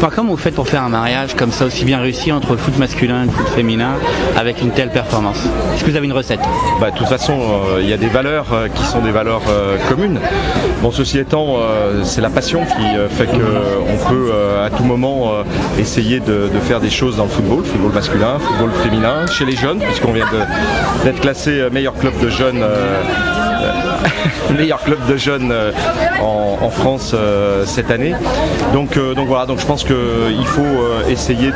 Enfin, comment vous faites pour faire un mariage comme ça aussi bien réussi entre le foot masculin et le foot féminin avec une telle performance? Est-ce que vous avez une recette? De toute façon, il y a des valeurs qui sont des valeurs communes. Bon, ceci étant, c'est la passion qui fait qu'on peut à tout moment essayer de faire des choses dans le football masculin, football féminin, chez les jeunes, puisqu'on vient d'être classé meilleur club de jeunes. Meilleur club de jeunes en France cette année. Donc voilà, donc je pense qu'il faut essayer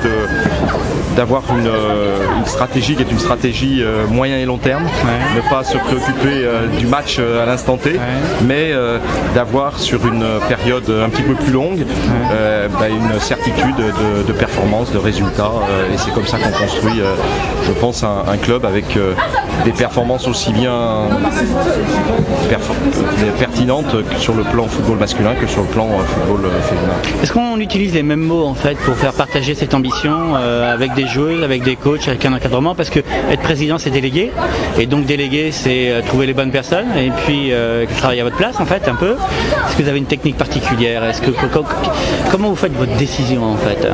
d'avoir une stratégie qui est une stratégie moyen et long terme, ne pas se préoccuper du match à l'instant T, mais d'avoir sur une période un petit peu plus longue une certitude de performance, de résultats, et c'est comme ça qu'on construit, je pense, un club avec des performances aussi bien pertinentes sur le plan football masculin que sur le plan football féminin. Est-ce qu'on utilise les mêmes mots en fait pour faire partager cette ambition avec des joueuses, avec des coachs, avec un encadrement? Parce que être président c'est déléguer, et donc déléguer c'est trouver les bonnes personnes et puis travailler à votre place en fait un peu. Est-ce que vous avez une technique particulière? Comment vous faites votre décision en fait?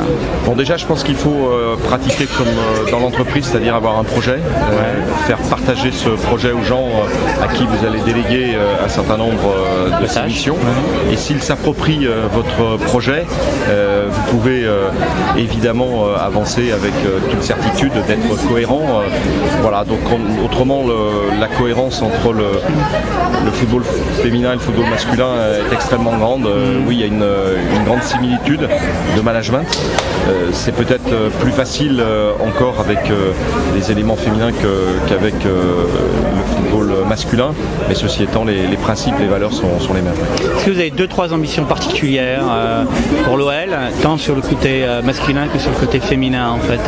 Bon, déjà je pense qu'il faut pratiquer comme dans l'entreprise, c'est-à-dire avoir un projet, faire partager ce projet aux gens à qui vous allez déléguer un certain nombre de ces missions, et s'ils s'approprient votre projet, vous pouvez évidemment avancer avec toute certitude d'être cohérent. Voilà, donc autrement la cohérence entre le football féminin et le football masculin est extrêmement grande. Oui, il y a une grande similitude de management. C'est peut-être plus facile encore avec les éléments féminins qu'avec le football masculin, mais ceci étant, les principes, les valeurs sont les mêmes. Est-ce que vous avez 2-3 ambitions particulières pour l'OL, tant sur le côté masculin que sur le côté féminin en fait?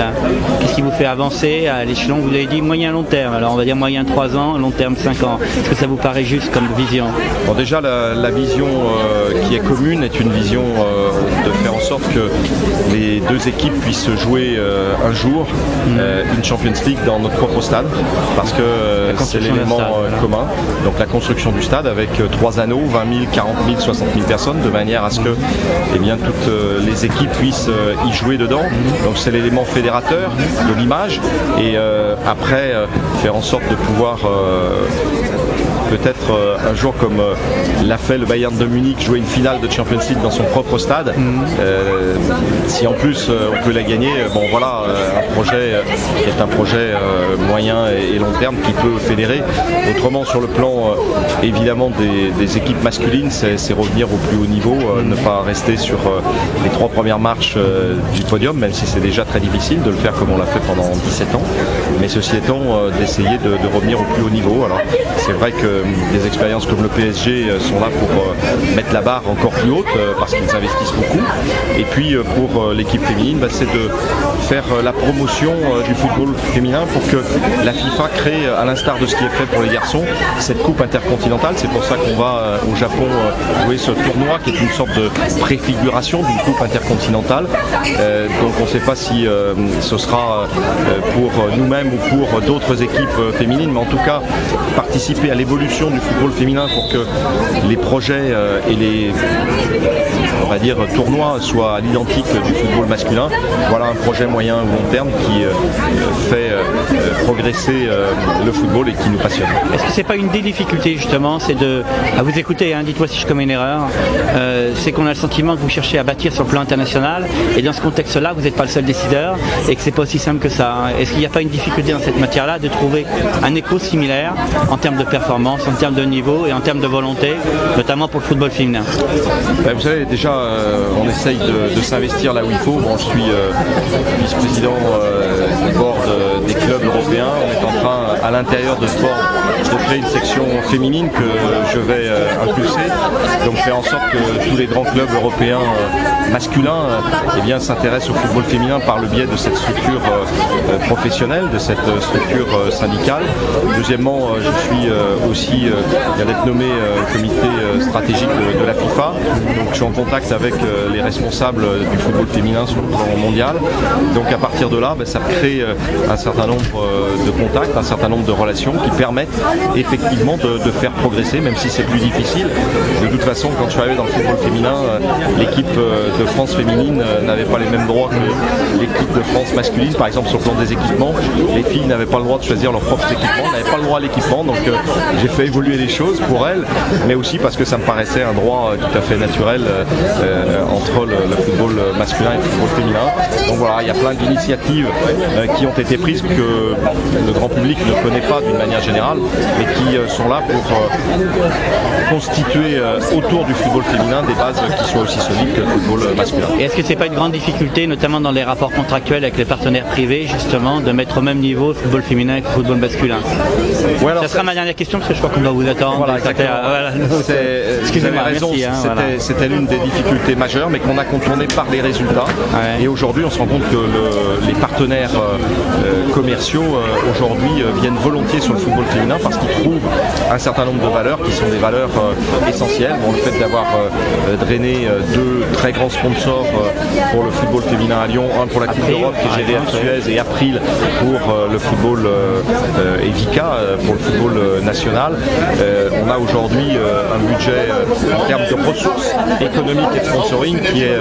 Qu'est-ce qui vous fait avancer à l'échelon? Vous avez dit moyen long terme, alors on va dire moyen 3 ans, long terme 5 ans. Est-ce que ça vous paraît juste comme vision? Bon, déjà la vision qui est commune est une vision de faire en sorte que les deux équipes puissent jouer un jour une Champions League dans notre propre stade, parce que c'est l'élément commun. Donc la construction du stade avec 3 anneaux, 20 000, 40 000, 60 000 personnes, de manière à ce que toutes les équipes puissent y jouer dedans. Donc c'est l'élément fédérateur de l'image, et après faire en sorte de pouvoir peut-être un jour comme l'a fait le Bayern de Munich, jouer une finale de Champions League dans son propre stade. Si en plus on peut la gagner, bon voilà, un projet qui est un projet moyen et long terme qui peut fédérer. Autrement, sur le plan évidemment des équipes masculines, c'est revenir au plus haut niveau, ne pas rester sur les 3 premières marches du podium, même si c'est déjà très difficile de le faire comme on l'a fait pendant 17 ans. Mais ceci étant, d'essayer de revenir au plus haut niveau. Alors c'est vrai que des expériences comme le PSG sont là pour mettre la barre encore plus haute, parce qu'ils investissent beaucoup. Et puis pour l'équipe féminine, c'est de faire la promotion du football féminin pour que la FIFA crée, à l'instar de ce qui est fait pour les garçons, cette coupe intercontinentale. C'est pour ça qu'on va au Japon jouer ce tournoi qui est une sorte de préfiguration d'une coupe intercontinentale. Donc on ne sait pas si ce sera pour nous-mêmes ou pour d'autres équipes féminines, mais en tout cas participer à l'évolution du football féminin pour que les projets et les, on va dire, tournois soient à l'identique du football masculin. Voilà un projet moyen ou long terme qui fait progresser le football et qui nous passionne. Est-ce que c'est pas une des difficultés justement, c'est à vous écouter, dites-moi si je commets une erreur, c'est qu'on a le sentiment que vous cherchez à bâtir sur le plan international, et dans ce contexte-là, vous n'êtes pas le seul décideur et que c'est pas aussi simple que ça. Est-ce qu'il n'y a pas une difficulté dans cette matière-là de trouver un écho similaire en termes de performance, en termes de niveau et en termes de volonté, notamment pour le football féminin? Vous savez, déjà, on essaye de s'investir là où il faut. Bon, je suis vice-président du board des clubs européens. On est en train, à l'intérieur de sport, de créer une section féminine que je vais impulser. Donc faire en sorte que tous les grands clubs européens masculins s'intéressent au football féminin par le biais de cette structure professionnelle, de cette structure syndicale. Deuxièmement, je suis aussi vient d'être nommé comité stratégique de la FIFA. Donc je suis en contact avec les responsables du football féminin sur le plan mondial. Donc à partir de là, ça crée un certain nombre de contacts, un certain nombre de relations qui permettent effectivement de faire progresser, même si c'est plus difficile. De toute façon, quand je suis arrivé dans le football féminin, l'équipe de France féminine n'avait pas les mêmes droits que l'équipe de France masculine. Par exemple, sur le plan des équipements, les filles n'avaient pas le droit de choisir leurs propres équipements, n'avaient pas le droit à l'équipement. Donc j'ai fait évoluer les choses pour elles, mais aussi parce que ça me paraissait un droit tout à fait naturel entre le football masculin et le football féminin. Donc voilà, il y a plein d'initiatives qui ont été prises que le grand public ne connaît pas d'une manière générale, mais qui sont là pour constituer autour du football féminin des bases qui soient aussi solides que le football masculin. Et est-ce que c'est pas une grande difficulté, notamment dans les rapports contractuels avec les partenaires privés, justement, de mettre au même niveau le football féminin et le football masculin? Ouais, alors ça sera ma dernière question, parce que je crois qu'on doit vous attendre. Voilà, excusez-moi, raison, c'était l'une des difficultés majeures, mais qu'on a contourné par les résultats. Ouais. Et aujourd'hui, on se rend compte que les partenaires commerciaux aujourd'hui viennent volontiers sur le football féminin parce qu'ils trouvent un certain nombre de valeurs qui sont des valeurs essentielles. Bon, le fait d'avoir drainé deux très grands sponsors pour le football féminin à Lyon, un pour la Coupe d'Europe qui est GDF Suez et April pour le football et Vika pour le football national. On a aujourd'hui un budget en termes de ressources économiques et de sponsoring qui est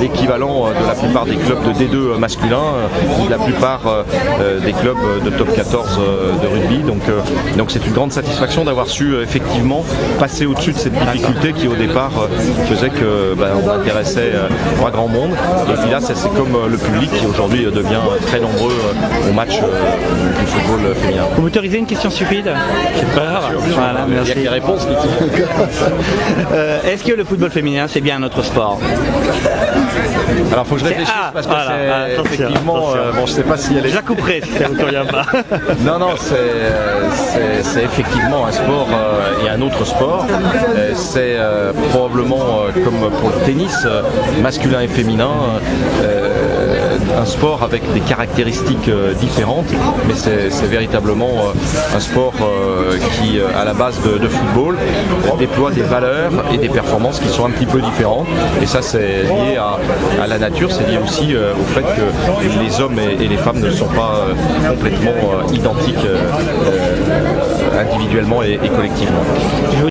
l'équivalent de la plupart des clubs de D2 masculins ou de la plupart des clubs de top 14 de rugby. Donc c'est une grande satisfaction d'avoir su effectivement passer au-dessus de cette difficulté qui au départ faisait que on intéressait pas grand monde. Et puis là c'est comme le public qui aujourd'hui devient très nombreux au match du football féminin. Vous m'autorisez une question stupide? J'ai peur. Voilà, merci. Il y a des réponses. Est-ce que le football féminin c'est bien notre sport? Alors faut que je réfléchisse parce que c'est effectivement bon, je sais pas si elle est... Je la couperai si ça vous convient pas. Non, c'est effectivement un sport et un autre sport. C'est probablement comme pour le tennis masculin et féminin un sport avec des caractéristiques différentes, mais c'est véritablement un sport qui, à la base de football, déploie des valeurs et des performances qui sont un petit peu différentes. Et ça, c'est lié à la nature, c'est lié aussi au fait que les hommes et les femmes ne sont pas complètement identiques individuellement et collectivement.